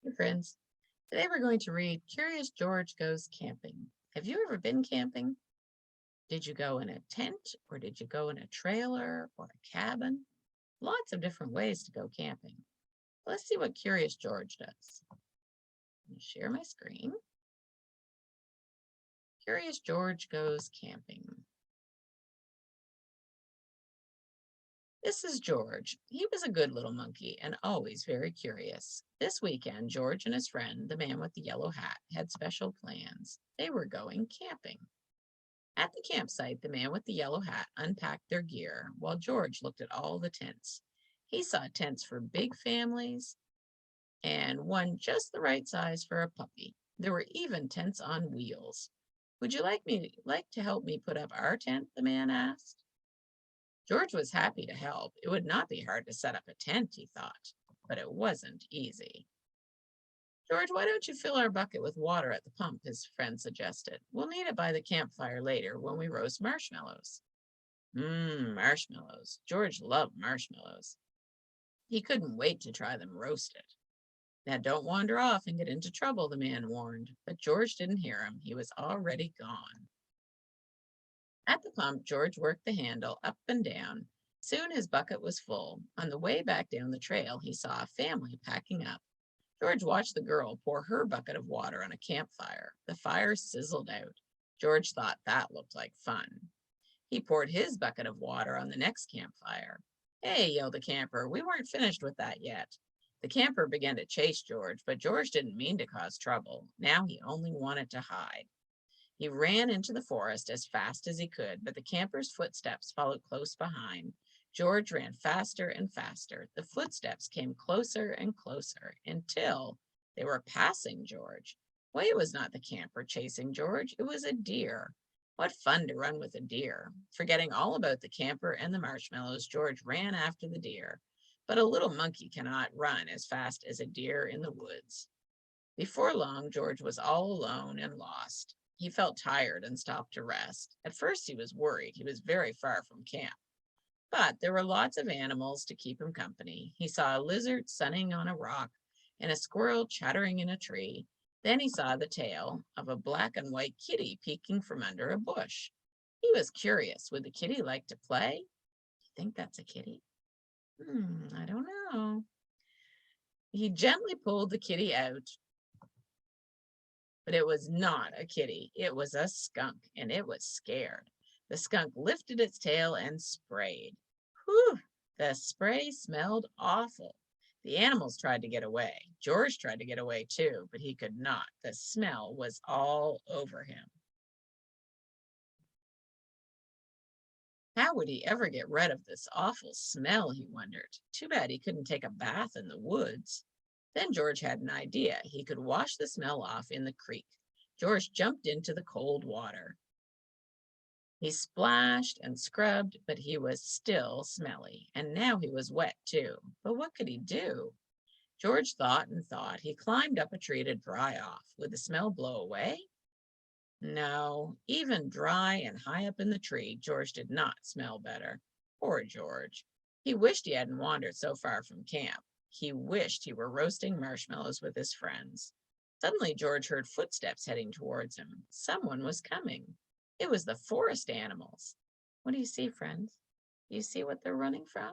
Hey friends, today we're going to read Curious George Goes Camping. Have you ever been camping? Did you go in a tent or did you go in a trailer or a cabin? Lots of different ways to go camping. Let's see what Curious George does. Let me share my screen. Curious George Goes Camping. This is George. He was a good little monkey and always very curious. This weekend, George and his friend, the man with the yellow hat, had special plans. They were going camping. At the campsite, the man with the yellow hat unpacked their gear while George looked at all the tents. He saw tents for big families and one just the right size for a puppy. There were even tents on wheels. Would you like to help me put up our tent? The man asked. George was happy to help. It would not be hard to set up a tent, he thought, but it wasn't easy. George, why don't you fill our bucket with water at the pump? His friend suggested. We'll need it by the campfire later when we roast marshmallows. Marshmallows. George loved marshmallows. He couldn't wait to try them roasted. Now don't wander off and get into trouble, the man warned. But George didn't hear him. He was already gone. At the pump, George worked the handle up and down. Soon his bucket was full. On the way back down the trail, he saw a family packing up. George watched the girl pour her bucket of water on a campfire. The fire sizzled out. George thought that looked like fun. He poured his bucket of water on the next campfire. Hey, yelled the camper, we weren't finished with that yet. The camper began to chase George, but George didn't mean to cause trouble. Now he only wanted to hide. He ran into the forest as fast as he could, but the camper's footsteps followed close behind. George ran faster and faster. The footsteps came closer and closer until they were passing George. Why, it was not the camper chasing George. It was a deer. What fun to run with a deer. Forgetting all about the camper and the marshmallows, George ran after the deer. But a little monkey cannot run as fast as a deer in the woods. Before long, George was all alone and lost. He felt tired and stopped to rest. At first, he was worried. He was very far from camp. But there were lots of animals to keep him company. He saw a lizard sunning on a rock and a squirrel chattering in a tree. Then he saw the tail of a black and white kitty peeking from under a bush. He was curious. Would the kitty like to play? You think that's a kitty? I don't know. He gently pulled the kitty out, but it was not a kitty. It was a skunk, and it was scared. The skunk lifted its tail and sprayed. Whew! The spray smelled awful. The animals tried to get away. George tried to get away too, but he could not. The smell was all over him. How would he ever get rid of this awful smell, he wondered. Too bad he couldn't take a bath in the woods. Then George had an idea. He could wash the smell off in the creek. George jumped into the cold water. He splashed and scrubbed, but he was still smelly, and now he was wet too. But what could he do? George thought and thought. He climbed up a tree to dry off. Would the smell blow away? No, even dry and high up in the tree, George did not smell better. Poor George. He wished he hadn't wandered so far from camp. He wished he were roasting marshmallows with his friends. Suddenly, George heard footsteps heading towards him. Someone was coming. It was the forest animals. What do you see, friends? Do you see what they're running from?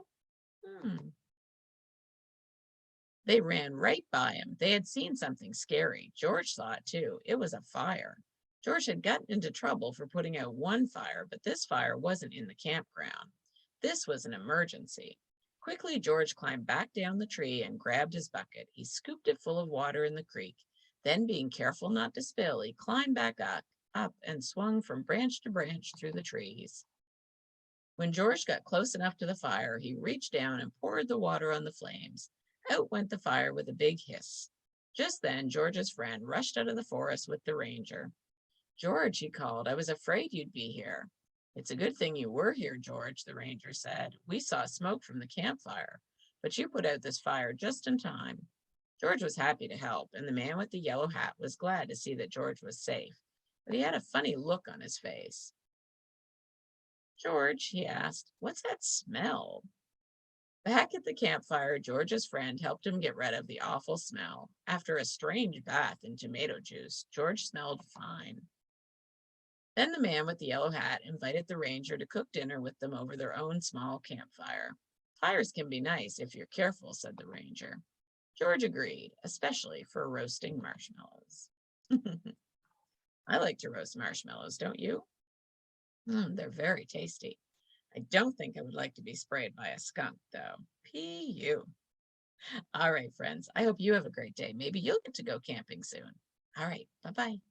They ran right by him. They had seen something scary. George saw it too. It was a fire. George had gotten into trouble for putting out one fire, but this fire wasn't in the campground. This was an emergency. Quickly, George climbed back down the tree and grabbed his bucket. He scooped it full of water in the creek. Then, being careful not to spill, he climbed back up and swung from branch to branch through the trees. When George got close enough to the fire, he reached down and poured the water on the flames. Out went the fire with a big hiss. Just then, George's friend rushed out of the forest with the ranger. George, he called, I was afraid you'd be here. It's a good thing you were here, George, the ranger said. We saw smoke from the campfire, but you put out this fire just in time. George was happy to help, and the man with the yellow hat was glad to see that George was safe, but he had a funny look on his face. George, he asked, what's that smell? Back at the campfire, George's friend helped him get rid of the awful smell. After a strange bath in tomato juice, George smelled fine. Then the man with the yellow hat invited the ranger to cook dinner with them over their own small campfire. Fires can be nice if you're careful, said the ranger. George agreed, especially for roasting marshmallows. I like to roast marshmallows, don't you? They're very tasty. I don't think I would like to be sprayed by a skunk, though. P.U. All right, friends. I hope you have a great day. Maybe you'll get to go camping soon. All right. Bye bye.